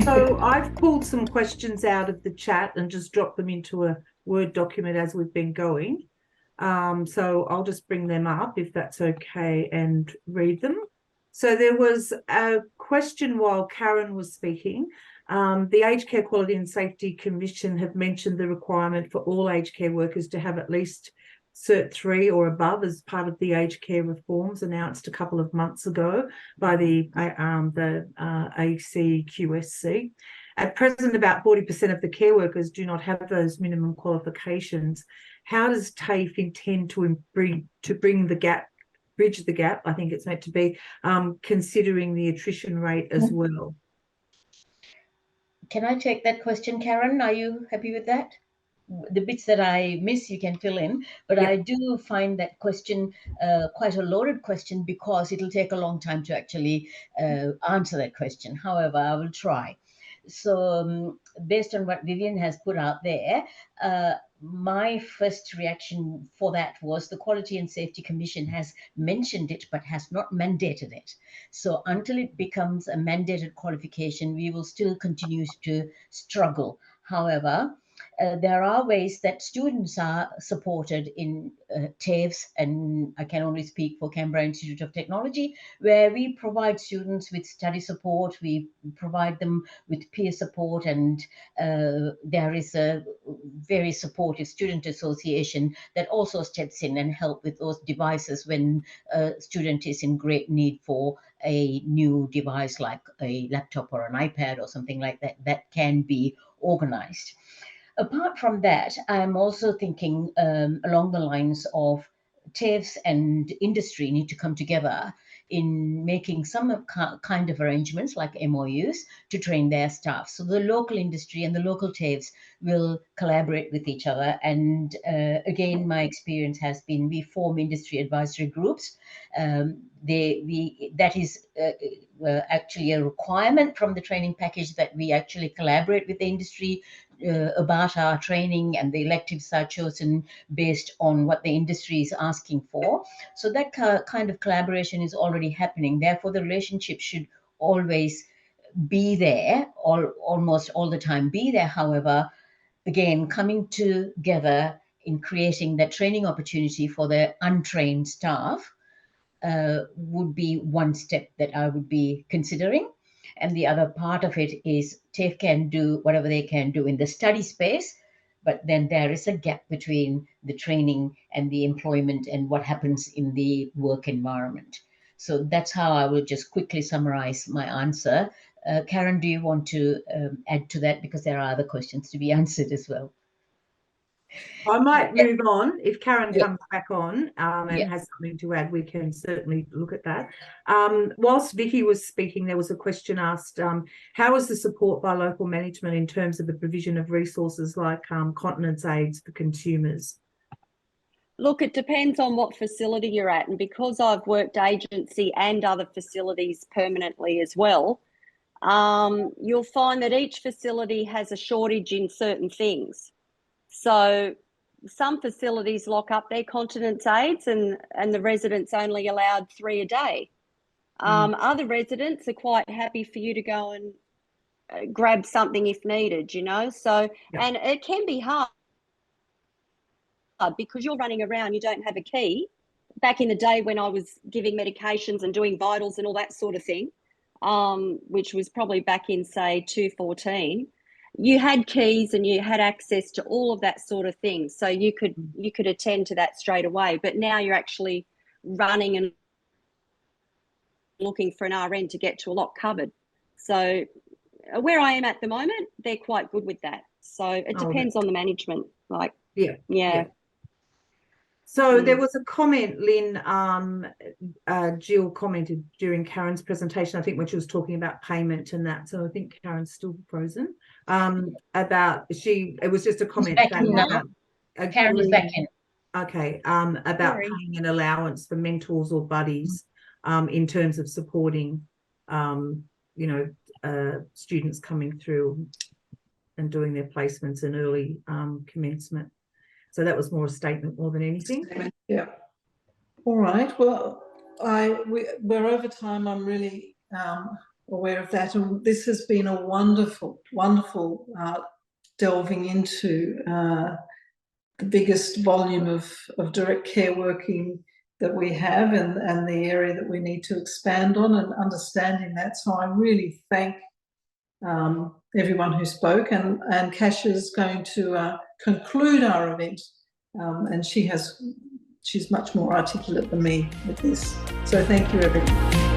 So I've pulled some questions out of the chat and just dropped them into a Word document as we've been going. So I'll just bring them up if that's okay and read them. So there was a question while Karen was speaking. The Aged Care Quality and Safety Commission have mentioned the requirement for all aged care workers to have at least Cert 3 or above as part of the aged care reforms announced a couple of months ago by the ACQSC. At present, about 40% of the care workers do not have those minimum qualifications. How does TAFE intend to bridge the gap, I think it's meant to be, considering the attrition rate as well? Can I take that question, Karen? Are you happy with that? The bits that I miss, you can fill in. But I do find that question quite a loaded question because it'll take a long time to actually answer that question. However, I will try. So based on what Vivian has put out there, my first reaction for that was the Quality and Safety Commission has mentioned it but has not mandated it. So until it becomes a mandated qualification, we will still continue to struggle. However, there are ways that students are supported in TAFEs, and I can only speak for Canberra Institute of Technology, where we provide students with study support, we provide them with peer support, and there is a very supportive student association that also steps in and help with those devices when a student is in great need for a new device like a laptop or an iPad or something like that, that can be organized. Apart from that, I'm also thinking along the lines of TAFEs and industry need to come together in making some kind of arrangements like MOUs to train their staff. So the local industry and the local TAFEs will collaborate with each other. And again, my experience has been we form industry advisory groups. That is actually a requirement from the training package that we actually collaborate with the industry about our training, and the electives are chosen based on what the industry is asking for. So that kind of collaboration is already happening. Therefore, the relationship should always be there, almost all the time be there. However, again, coming together in creating that training opportunity for the untrained staff would be one step that I would be considering. And the other part of it is TAFE can do whatever they can do in the study space, but then there is a gap between the training and the employment and what happens in the work environment. So that's how I will just quickly summarize my answer. Karen, do you want to add to that? Because there are other questions to be answered as well. I might move on. If Karen comes back on and has something to add, we can certainly look at that. Whilst Vicky was speaking, there was a question asked, how is the support by local management in terms of the provision of resources like continence aids for consumers? Look, it depends on what facility you're at. And because I've worked agency and other facilities permanently as well, you'll find that each facility has a shortage in certain things. So some facilities lock up their continence aids and the residents only allowed 3 a day. Other residents are quite happy for you to go and grab something if needed, you know. So, and it can be hard because you're running around, you don't have a key. Back in the day when I was giving medications and doing vitals and all that sort of thing, which was probably back in, say, 2014, you had keys and you had access to all of that sort of thing. So you could attend to that straight away. But now you're actually running and looking for an RN to get to a lot covered. So where I am at the moment, they're quite good with that. So it depends on the management. Like, yeah. So there was a comment, Lynn, Jill commented during Karen's presentation, I think when she was talking about payment and that. So I think Karen's still frozen. It was just a comment. Karen is back in. Okay, about paying an allowance for mentors or buddies in terms of supporting, students coming through and doing their placements and early commencement. So that was more a statement more than anything. Yeah. All right. Well, we're over time. I'm really aware of that. And this has been a wonderful, wonderful delving into the biggest volume of direct care working that we have, and the area that we need to expand on, and understanding that. So I really thank everyone who spoke, and Kasia going to conclude our event, and she's much more articulate than me with this. So thank you, everyone.